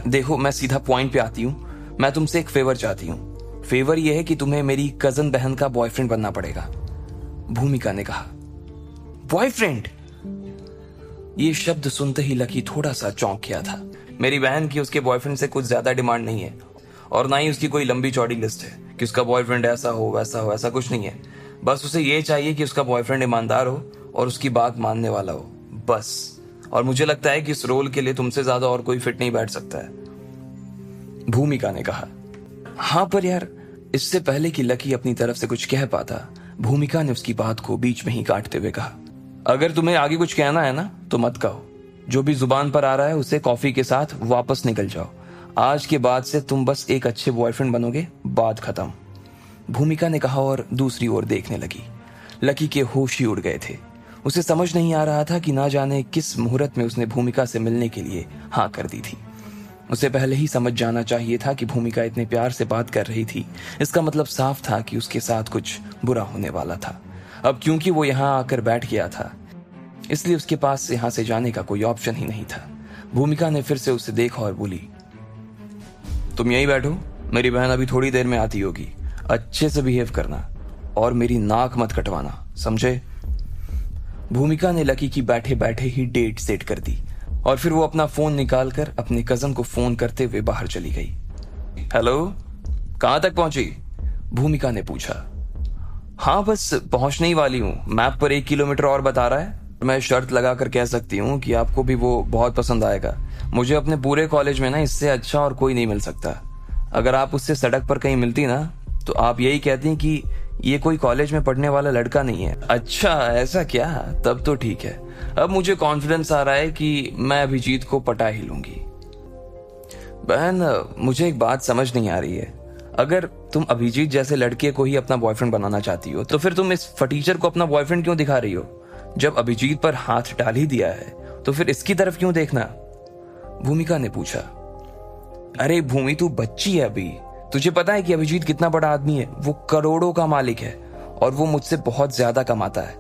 देखो, मैं सीधा पॉइंट पे आती हूँ। मैं तुमसे एक फेवर चाहती हूँ। फेवर यह है कि तुम्हें मेरी कजन बहन का बॉयफ्रेंड बनना पड़ेगा। भूमिका ने कहा। बॉयफ्रेंड? ये शब्द सुनते ही लकी थोड़ा सा चौंक गया था। मेरी बहन की उसके बॉयफ्रेंड से कुछ ज्यादा डिमांड नहीं है, और ना ही उसकी कोई लंबी चौड़ी लिस्ट है कि उसका बॉयफ्रेंड ऐसा हो वैसा हो। ऐसा कुछ नहीं है। बस उसे ये चाहिए कि उसका बॉयफ्रेंड ईमानदार हो और उसकी बात मानने वाला हो, बस। और मुझे लगता है कि इस रोल के लिए तुमसे ज्यादा और कोई फिट नहीं बैठ सकता है। भूमिका ने कहा। हाँ, पर यार, इससे पहले कि लकी अपनी तरफ से कुछ कह पाता, भूमिका ने उसकी बात को बीच में ही काटते हुए कहा, अगर तुम्हें आगे कुछ कहना है ना तो मत कहो। जो भी जुबान पर आ रहा है उसे कॉफी के साथ वापस निकल जाओ। आज के बाद से तुम बस एक अच्छे बॉयफ्रेंड बनोगे, बात खत्म। भूमिका ने कहा और दूसरी ओर देखने लगी। लकी के होश ही उड़ गए थे। उसे समझ नहीं आ रहा था कि ना जाने किस मुहूर्त में उसने भूमिका से मिलने के लिए हाँ कर दी थी। उसे पहले ही समझ जाना चाहिए था कि भूमिका इतने प्यार से बात कर रही थी। इसका मतलब साफ था कि उसके साथ कुछ बुरा होने वाला था। अब क्योंकि वो यहाँ आकर बैठ गया था, इसलिए उसके पास यहाँ से जाने का कोई ऑप्शन ही नहीं था। भूमिका ने फिर से उसे देखा और बोली, तुम यहीं बैठो, मेरी बहन अभी थोड़ी देर में आती होगी। अच्छे से बिहेव करना और मेरी नाक मत कटवाना, समझे? भूमिका ने लकी की बैठे बैठे ही डेट सेट कर दी और फिर वो अपना फोन निकालकर अपने कजन को फोन करते हुए बाहर चली गई। हेलो, कहां तक पहुंची? भूमिका ने पूछा। हाँ, बस पहुंचने ही वाली हूँ। मैप पर 1 किलोमीटर और बता रहा है। मैं शर्त लगाकर कह सकती हूँ कि आपको भी वो बहुत पसंद आएगा। मुझे अपने पूरे कॉलेज में ना इससे अच्छा और कोई नहीं मिल सकता। अगर आप उससे सड़क पर कहीं मिलती ना तो आप यही कहती कि ये कोई कॉलेज में पढ़ने वाला लड़का नहीं है। अच्छा, ऐसा क्या? तब तो ठीक है। अब मुझे कॉन्फिडेंस आ रहा है कि मैं अभिजीत को पटा ही लूंगी। बहन, मुझे एक बात समझ नहीं आ रही है। अगर तुम अभिजीत जैसे लड़के को ही अपना बॉयफ्रेंड बनाना चाहती हो तो फिर तुम इस फटीचर को अपना बॉयफ्रेंड क्यों दिखा रही हो? जब अभिजीत पर हाथ डाल ही दिया है तो फिर इसकी तरफ क्यों देखना? भूमिका ने पूछा। अरे भूमि, तू बच्ची है अभी। तुझे पता है कि अभिजीत कितना बड़ा आदमी है? वो करोड़ों का मालिक है और वो मुझसे बहुत ज्यादा कमाता है।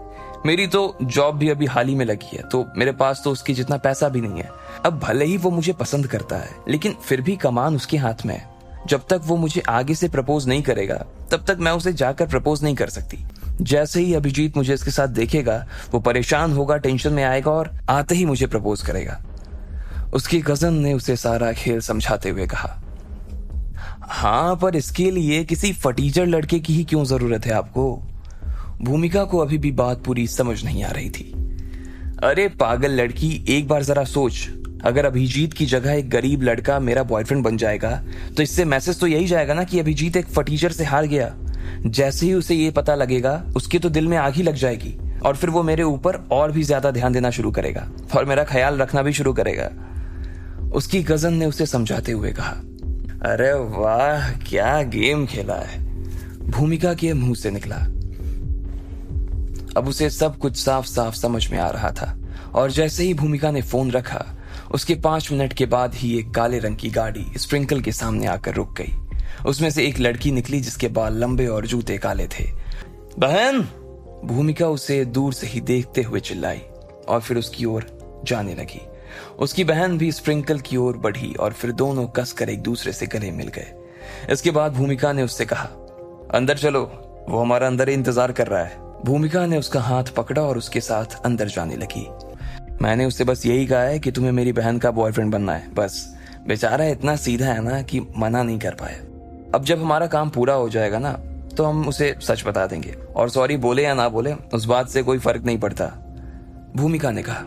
मेरी तो जॉब भी अभी हाल ही में लगी है, तो मेरे पास तो उसकी जितना पैसा भी नहीं है। अब भले ही वो मुझे पसंद करता है, लेकिन फिर भी कमान उसके हाथ में है। जब तक वो मुझे आगे से प्रपोज नहीं करेगा तब तक मैं उसे जाकर प्रपोज नहीं कर सकती। जैसे ही अभिजीत मुझे इसके साथ देखेगा वो परेशान होगा, टेंशन में आएगा और आते ही मुझे प्रपोज करेगा। उसकी कजन ने उसे सारा खेल समझाते हुए कहा। हाँ, पर इसके लिए किसी फटीचर लड़के की ही क्यों जरूरत है आपको? भूमिका को अभी भी बात पूरी समझ नहीं आ रही थी। अरे पागल लड़की, एक बार जरा सोच। अगर अभिजीत की जगह एक गरीब लड़का मेरा बॉयफ्रेंड बन जाएगा तो इससे मैसेज तो यही जाएगा ना कि अभिजीत एक फटीचर से हार गया। जैसे ही उसे ये पता लगेगा उसके तो दिल में आग ही लग जाएगी और फिर वो मेरे ऊपर और भी ज्यादा ध्यान देना शुरू करेगा और मेरा ख्याल रखना भी शुरू करेगा। उसकी कजन ने उसे समझाते हुए कहा। अरे वाह, क्या गेम खेला है, भूमिका के मुंह से निकला। अब उसे सब कुछ साफ साफ समझ में आ रहा था और जैसे ही भूमिका ने फोन रखा उसके 5 मिनट के बाद ही एक काले रंग की गाड़ी स्प्रिंकल के सामने आकर रुक गई। उसमें से एक लड़की निकली जिसके बाल लंबे और जूते काले थे। बहन, भूमिका उसे दूर से ही देखते हुए चिल्लाई और फिर उसकी ओर जाने लगी। उसकी बहन भी स्प्रिंकल की ओर बढ़ी और फिर दोनों कसकर एक दूसरे से गले मिल गए। इसके बाद भूमिका ने उससे कहा, अंदर चलो, वो हमारा अंदर ही इंतजार कर रहा है। भूमिका ने उसका हाथ पकड़ा और उसके साथ अंदर जाने लगी। मैंने उससे बस यही कहा है कि तुम्हें मेरी बहन का बॉयफ्रेंड बनना है, बस। बेचारा इतना सीधा है ना कि मना नहीं कर पाया। अब जब हमारा काम पूरा हो जाएगा ना तो हम उसे सच बता देंगे और सॉरी बोले या ना बोले उस बात से कोई फर्क नहीं पड़ता। भूमिका ने कहा।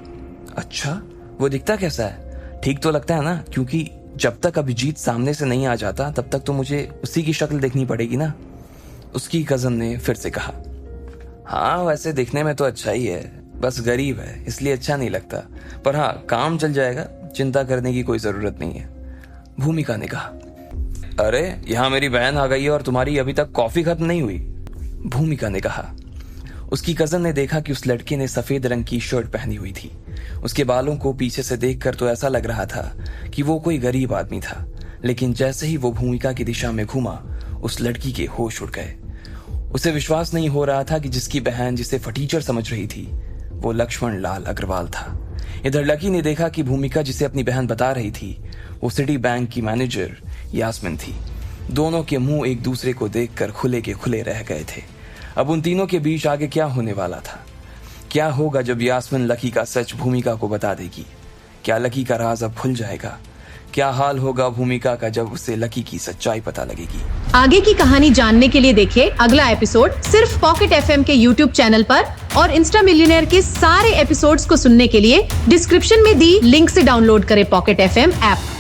अच्छा, वो दिखता कैसा है? ठीक तो लगता है ना? क्योंकि जब तक अभिजीत सामने से नहीं आ जाता तब तक तो मुझे उसी की शक्ल देखनी पड़ेगी ना। उसकी कजन ने फिर से कहा। हाँ, वैसे दिखने में तो अच्छा ही है, बस गरीब है इसलिए अच्छा नहीं लगता। पर हाँ, काम चल जाएगा, चिंता करने की कोई जरूरत नहीं है। भूमिका ने कहा। अरे, यहाँ मेरी बहन आ गई है और तुम्हारी अभी तक कॉफी खत्म नहीं हुई, भूमिका ने कहा। उसकी कजन ने देखा कि उस लड़के ने सफेद रंग की शर्ट पहनी हुई थी। उसके बालों को पीछे से देखकर तो ऐसा लग रहा था कि वो कोई गरीब आदमी था, लेकिन जैसे ही वो भूमिका की दिशा में घूमा उस लड़की के होश उड़ गए। उसे विश्वास नहीं हो रहा था कि जिसकी बहन जिसे फटीचर समझ रही थी वो लक्ष्मण लाल अग्रवाल था। इधर लकी ने देखा कि भूमिका जिसे अपनी बहन बता रही थी वो सिटी बैंक की मैनेजर यास्मिन थी। दोनों के मुंह एक दूसरे को देखकर खुले के खुले रह गए थे। अब उन तीनों के बीच आगे क्या होने वाला था? क्या होगा जब यास्मिन लकी का सच भूमिका को बता देगी? क्या लकी का राज अब खुल जाएगा? क्या हाल होगा भूमिका का जब उसे लकी की सच्चाई पता लगेगी? आगे की कहानी जानने के लिए देखिए अगला एपिसोड सिर्फ पॉकेट एफएम के यूट्यूब चैनल पर, और इंस्टा मिलियनेयर के सारे एपिसोड्स को सुनने के लिए डिस्क्रिप्शन में दी लिंक से डाउनलोड करें पॉकेट एफएम ऐप।